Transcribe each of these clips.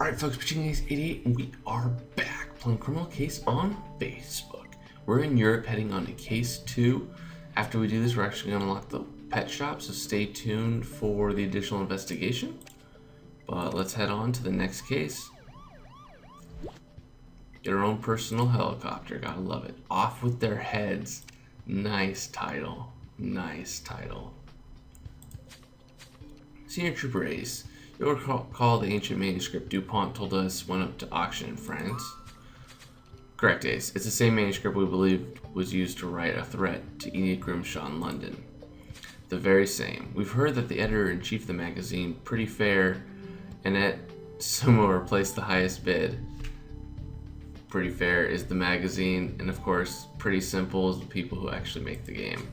Alright folks, Pitching Case 88, and we are back playing Criminal Case on Facebook. We're in Europe heading on to Case 2. After we do this, we're actually going to unlock the pet shop, so stay tuned for the additional investigation. But let's head on to the next case. Get our own personal helicopter, gotta love it. Off with their heads. Nice title. Nice title. Senior Trooper Ace. You'll recall the ancient manuscript DuPont told us went up to auction in France. Correct, Ace. It's the same manuscript we believed was used to write a threat to Enid Grimshaw in London. The very same. We've heard that the editor-in-chief of the magazine, Pretty Fair, Annette Summer, placed the highest bid. Pretty Fair is the magazine, and of course, Pretty Simple is the people who actually make the game.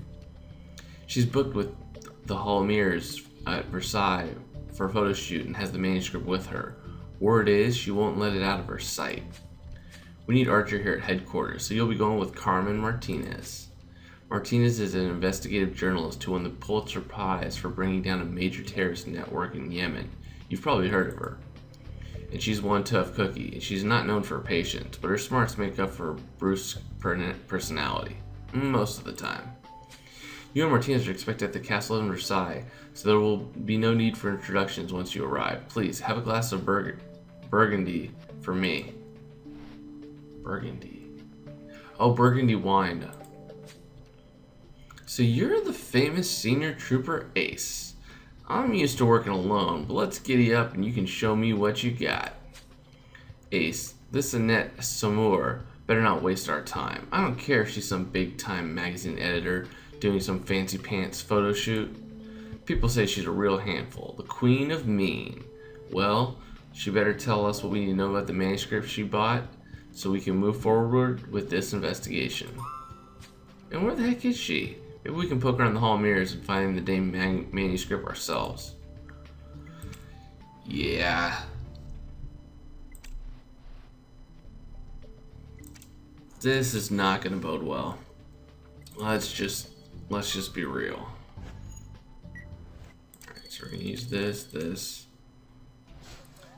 She's booked with the Hallmeirs at Versailles for a photo shoot and has the manuscript with her. Word is she won't let it out of her sight. We need Archer here at headquarters, so you'll be going with Carmen Martinez. Martinez is an investigative journalist who won the Pulitzer Prize for bringing down a major terrorist network in Yemen. You've probably heard of her. And she's one tough cookie, and she's not known for her patience, but her smarts make up for her brusque personality. Most of the time. You and Martinez are expected at the castle in Versailles, so there will be no need for introductions once you arrive. Please, have a glass of Burgundy for me. Burgundy. Oh, Burgundy wine. So you're the famous Senior Trooper Ace. I'm used to working alone, but let's giddy up and you can show me what you got. Ace, this Annette Summer better not waste our time. I don't care if she's some big-time magazine editor doing some fancy pants photo shoot. People say she's a real handful, the queen of mean. Well, she better tell us what we need to know about the manuscript she bought so we can move forward with this investigation. And where the heck is she? Maybe we can poke around the Hallmeirs and find the damn manuscript ourselves. Yeah. This is not gonna bode well. Let's just be real. Alright, so we're gonna use this.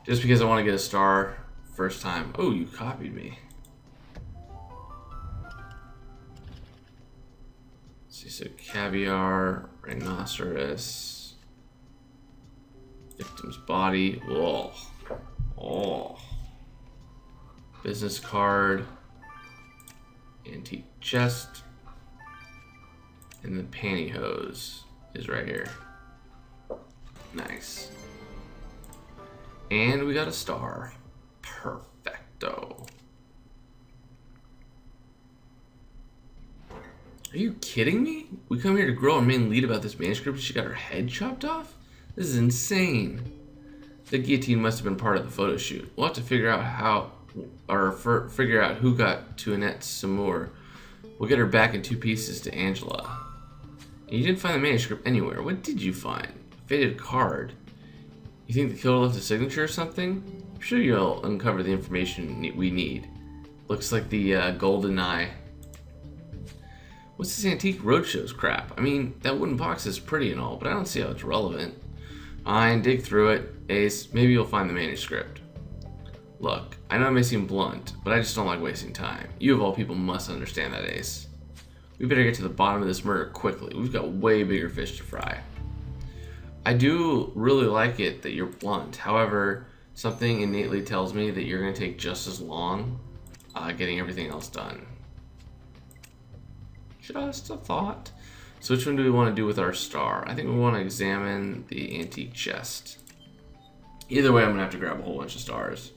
Just because I want to get a star first time. Oh, you copied me. Let's see, so caviar, rhinoceros, victim's body. Whoa. Oh. Business card, antique chest. And the pantyhose is right here. Nice. And we got a star. Perfecto. Are you kidding me? We come here to grow our main lead about this manuscript and she got her head chopped off? This is insane. The guillotine must have been part of the photo shoot. We'll have to figure out figure out who got to Annette Summer. We'll get her back in 2 pieces to Angela. And you didn't find the manuscript anywhere. What did you find? A faded card. You think the killer left a signature or something? I'm sure you'll uncover the information we need. Looks like the golden eye. What's this antique roadshows crap? I mean, that wooden box is pretty and all, but I don't see how it's relevant. Fine, dig through it. Ace, maybe you'll find the manuscript. Look, I know it may seem blunt, but I just don't like wasting time. You of all people must understand that, Ace. We better get to the bottom of this murder quickly. We've got way bigger fish to fry. I do really like it that you're blunt. However, something innately tells me that you're going to take just as long getting everything else done. Just a thought. So which one do we want to do with our star? I think we want to examine the antique chest. Either way, I'm going to have to grab a whole bunch of stars.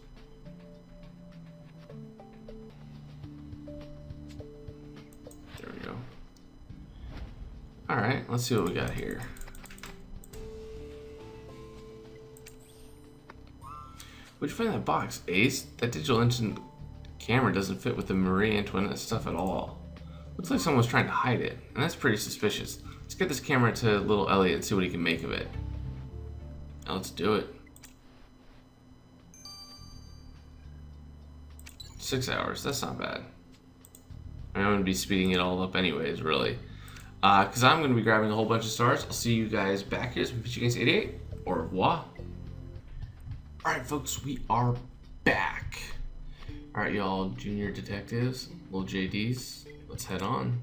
There we go. Alright, let's see what we got here. Where'd you find that box, Ace? That digital instant camera doesn't fit with the Marie Antoinette stuff at all. Looks like someone's trying to hide it, and that's pretty suspicious. Let's get this camera to little Elliot and see what he can make of it. Now let's do it. 6 hours, that's not bad. I'm going to be speeding it all up anyways, really. Because I'm going to be grabbing a whole bunch of stars. I'll see you guys back here. It's been Pitching Case 88. Au revoir. Alright, folks, we are back. Alright, y'all, junior detectives, little JDs, let's head on.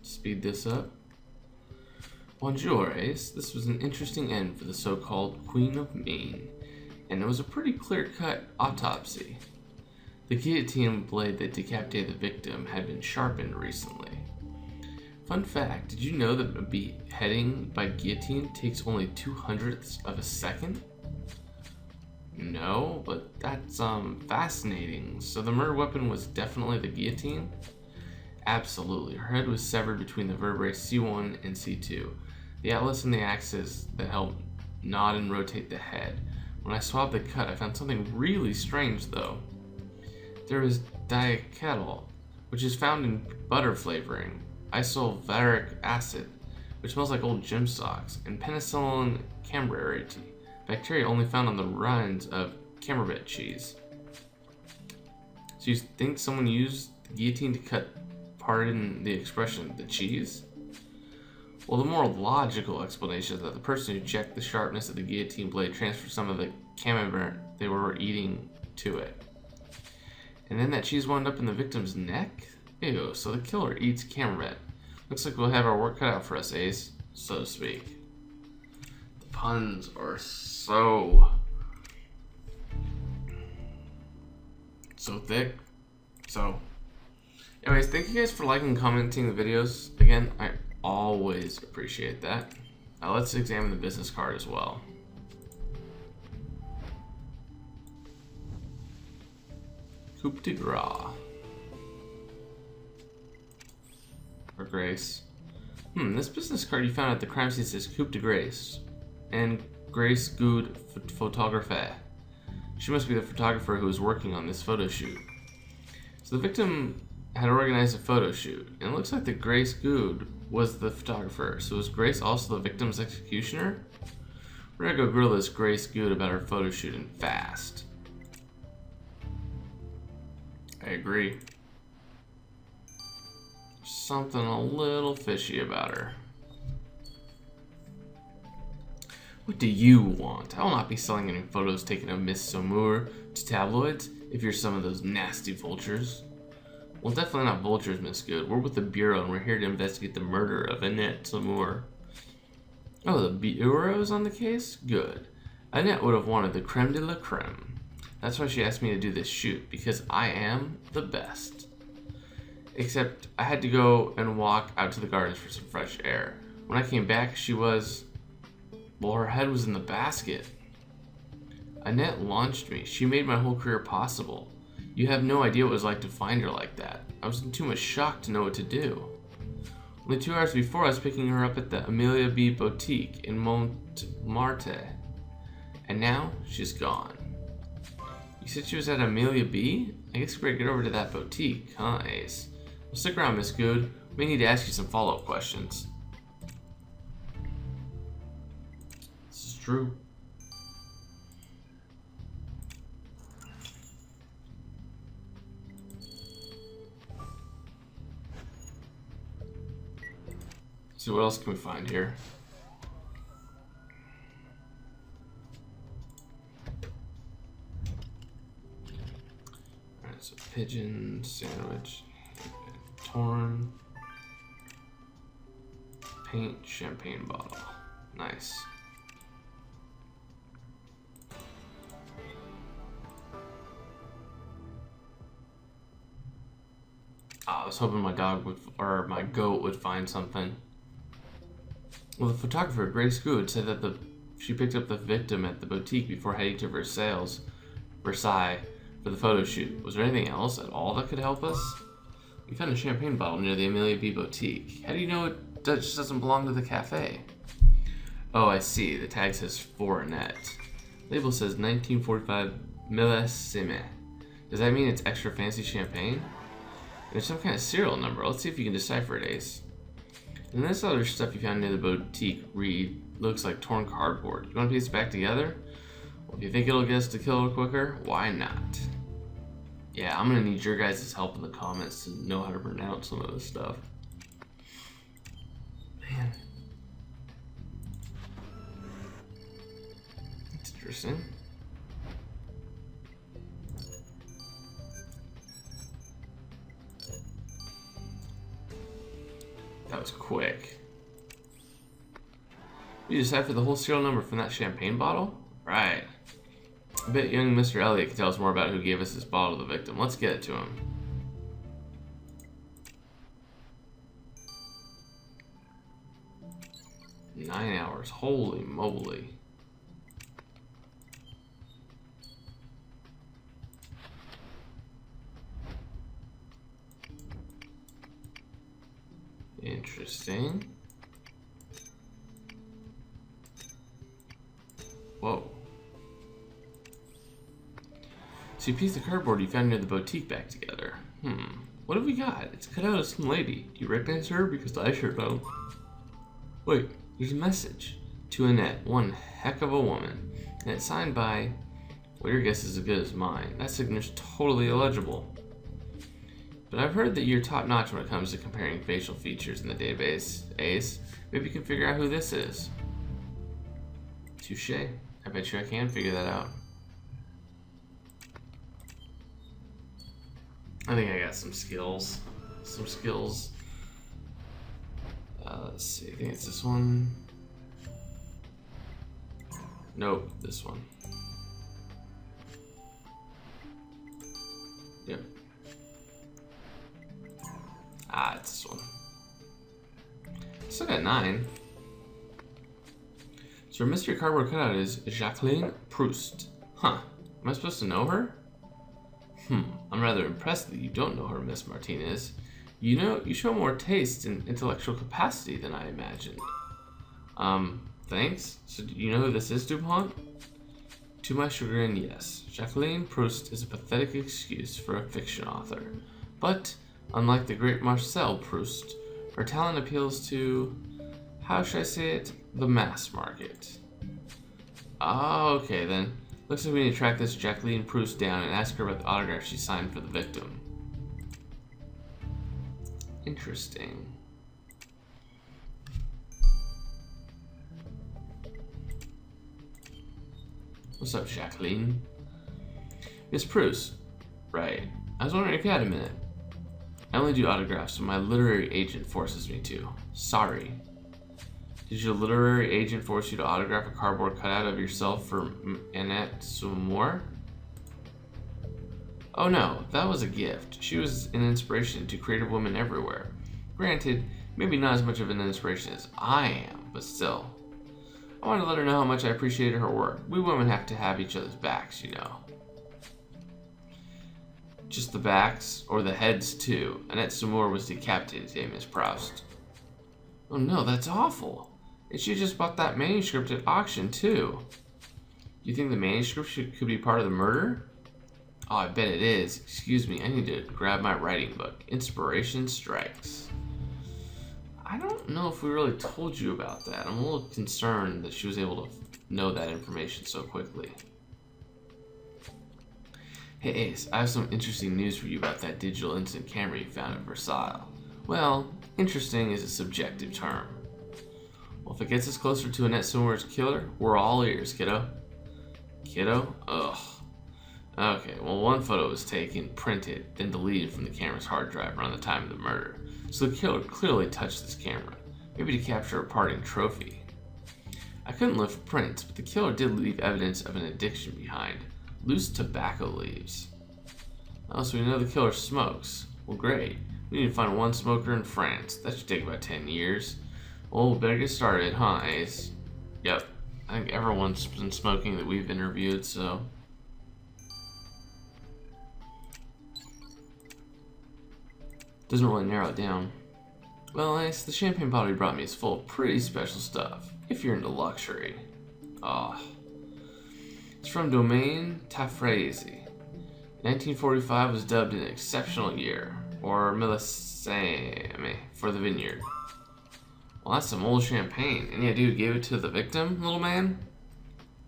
Speed this up. Bonjour, Ace. This was an interesting end for the so-called Queen of Maine, and it was a pretty clear-cut autopsy. The guillotine blade that decapitated the victim had been sharpened recently. Fun fact, did you know that a beheading by guillotine takes only 2/100ths of a second? No, but that's fascinating. So the murder weapon was definitely the guillotine? Absolutely. Her head was severed between the vertebrae C1 and C2. The atlas and the axis that help nod and rotate the head. When I swabbed the cut, I found something really strange though. There was diacetyl, which is found in butter flavoring, isovaleric acid, which smells like old gym socks, and penicillin camberate, bacteria only found on the rinds of camembert cheese. So you think someone used the guillotine to cut, pardon the expression, the cheese? Well, the more logical explanation is that the person who checked the sharpness of the guillotine blade transferred some of the camembert they were eating to it. And then that cheese wound up in the victim's neck? Ew, so the killer eats camembert. Looks like we'll have our work cut out for us, Ace, so to speak. The puns are so thick. So, anyways, thank you guys for liking and commenting the videos. Again, I always appreciate that. Now let's examine the business card as well. Coup de grace. Or Grace. This business card you found at the crime scene says Coup de Grace. And Grace Good Photographe. She must be the photographer who was working on this photo shoot. So the victim had organized a photo shoot, and it looks like the Grace Good was the photographer. So was Grace also the victim's executioner? We're gonna go grill this Grace Good about her photo shoot and fast. I agree. Something a little fishy about her. What do you want? I will not be selling any photos taken of Miss Saumur to tabloids if you're some of those nasty vultures. Well, definitely not vultures, Miss Good. We're with the Bureau and we're here to investigate the murder of Annette Saumur. Oh, the Bureau's on the case? Good. Annette would have wanted the creme de la creme. That's why she asked me to do this shoot, because I am the best. Except I had to go and walk out to the gardens for some fresh air. When I came back, she was... well, her head was in the basket. Annette launched me. She made my whole career possible. You have no idea what it was like to find her like that. I was in too much shock to know what to do. Only 2 hours before, I was picking her up at the Amelia B. Boutique in Montmartre. And now, she's gone. You said she was at Amelia B? I guess we better get over to that boutique, huh, Ace? Well, stick around, Miss Good. We may need to ask you some follow-up questions. This is true. So what else can we find here? Alright, so pigeon, sandwich, torn, paint, champagne bottle. Nice. I was hoping my dog would, or my goat would find something. Well, the photographer, Grace Good, said that she picked up the victim at the boutique before heading to Versailles for the photo shoot. Was there anything else at all that could help us? We found a champagne bottle near the Amelia B. Boutique. How do you know it just doesn't belong to the cafe? Oh, I see. The tag says for Annette. Label says 1945 millésime. Does that mean it's extra fancy champagne? There's some kind of serial number. Let's see if you can decipher it, Ace. And this other stuff you found near the boutique looks like torn cardboard. You want to piece it back together? Well, if you think it'll get us to kill her quicker, why not? Yeah, I'm gonna need your guys' help in the comments to know how to pronounce some of this stuff. Man. That's interesting. it's quick. You deciphered the whole serial number from that champagne bottle? Right. I bet young Mr. Elliot can tell us more about who gave us this bottle to the victim. Let's get it to him. Nine hours. Holy moly. Interesting. Whoa. So you pieced the cardboard you found near the boutique back together. What have we got? It's cut out of some lady. Do you recognize her? Because I sure don't. Wait, there's a message. To Annette, one heck of a woman. And it's signed by... Well, your guess is as good as mine. That signature's totally illegible. But I've heard that you're top-notch when it comes to comparing facial features in the database. Ace, maybe you can figure out who this is. Touché. I bet you I can figure that out. I think I got some skills. Let's see. I think it's this one. Nope, this one. Yep. Ah, it's this one. Still got 9. So our mystery cardboard cutout is Jacqueline Proust. Huh. Am I supposed to know her? I'm rather impressed that you don't know her, Miss Martinez. You know, you show more taste and intellectual capacity than I imagined. Thanks. So do you know who this is, DuPont? To my chagrin, yes. Jacqueline Proust is a pathetic excuse for a fiction author. But, unlike the great Marcel Proust, her talent appeals to, how should I say it, the mass market. Oh, okay then. Looks like we need to track this Jacqueline Proust down and ask her about the autograph she signed for the victim. Interesting. What's up, Jacqueline? Miss Proust. Right. I was wondering if you had a minute. I only do autographs when my literary agent forces me to. Sorry. Did your literary agent force you to autograph a cardboard cutout of yourself for Annette Soumour? Oh no, that was a gift. She was an inspiration to creative women everywhere. Granted, maybe not as much of an inspiration as I am, but still. I wanted to let her know how much I appreciated her work. We women have to have each other's backs, you know. Just the backs, or the heads too. Annette Soumour was decapitated today, Miss Proust. Oh no, that's awful. And she just bought that manuscript at auction too. Do you think the manuscript could be part of the murder? Oh, I bet it is. Excuse me, I need to grab my writing book. Inspiration strikes. I don't know if we really told you about that. I'm a little concerned that she was able to know that information so quickly. Hey Ace, I have some interesting news for you about that digital instant camera you found at Versailles. Well, interesting is a subjective term. Well, if it gets us closer to Annette Soumour's killer, we're all ears, kiddo. Kiddo? Ugh. Okay, well, one photo was taken, printed, then deleted from the camera's hard drive around the time of the murder. So the killer clearly touched this camera, maybe to capture a parting trophy. I couldn't lift prints, but the killer did leave evidence of an addiction behind. Loose tobacco leaves. Oh, so we know the killer smokes. Well, great. We need to find one smoker in France. That should take about 10 years. Well, better get started, huh, Ace? Yep. I think everyone's been smoking that we've interviewed, so... Doesn't really narrow it down. Well, Ace, the champagne bottle you brought me is full of pretty special stuff, if you're into luxury. Ah. It's from Domaine Tafraise. 1945 was dubbed an exceptional year, or millesime, for the vineyard. Well, that's some old champagne. And yeah, dude gave it to the victim, little man?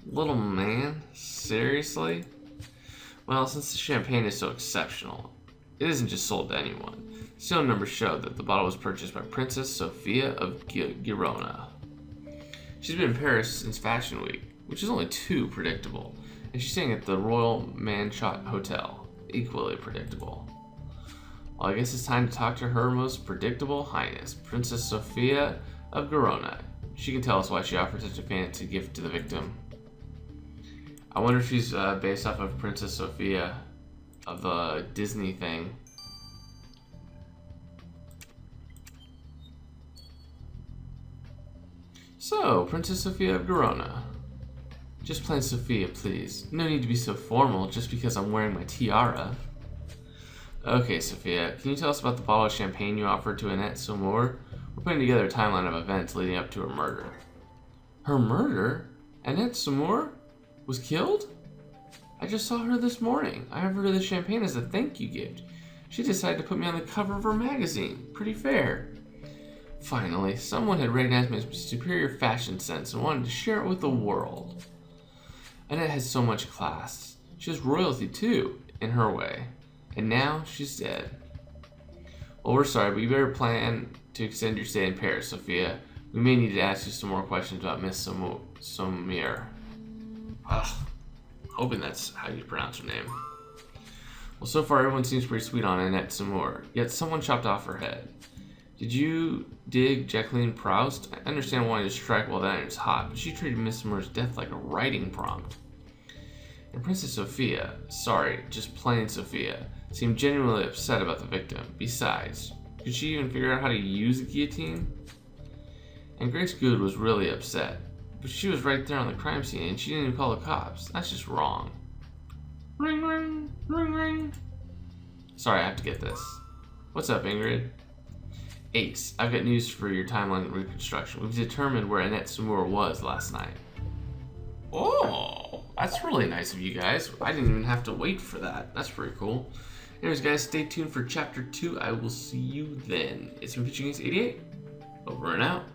Little man? Seriously? Well, since the champagne is so exceptional, it isn't just sold to anyone. Serial numbers show that the bottle was purchased by Princess Sofia of Girona. She's been in Paris since Fashion Week, which is only too predictable, and she's staying at the Royal Manchot Hotel, equally predictable. Well, I guess it's time to talk to Her Most Predictable Highness, Princess Sofia of Verona. She can tell us why she offered such a fancy gift to the victim. I wonder if she's based off of Princess Sofia of the Disney thing. So, Princess Sofia of Verona. Just plain Sofia, please. No need to be so formal just because I'm wearing my tiara. Okay, Sofia, can you tell us about the bottle of champagne you offered to Annette Saumur? We're putting together a timeline of events leading up to her murder. Her murder? Annette Saumur was killed? I just saw her this morning. I offered her the champagne as a thank you gift. She decided to put me on the cover of her magazine. Pretty fair. Finally, someone had recognized my superior fashion sense and wanted to share it with the world. Annette has so much class. She has royalty too, in her way. And now she's dead. Well, we're sorry, but you better plan to extend your stay in Paris, Sofia. We may need to ask you some more questions about Miss Saumur. Hoping that's how you pronounce her name. Well, so far everyone seems pretty sweet on Annette Saumur, yet someone chopped off her head. Did you dig Jacqueline Proust? I understand wanting to strike while the iron's hot, but she treated Miss Saumur's death like a writing prompt. And Princess Sofia, sorry, just plain Sofia, seemed genuinely upset about the victim. Besides, could she even figure out how to use the guillotine? And Grace Good was really upset, but she was right there on the crime scene and she didn't even call the cops. That's just wrong. Ring, ring, ring, ring. Sorry, I have to get this. What's up, Ingrid? Ace, I've got news for your timeline reconstruction. We've determined where Annette Saumur was last night. Oh, that's really nice of you guys. I didn't even have to wait for that. That's pretty cool. Anyways, guys, stay tuned for Chapter 2. I will see you then. It's been Pitching Ace 88. Over and out.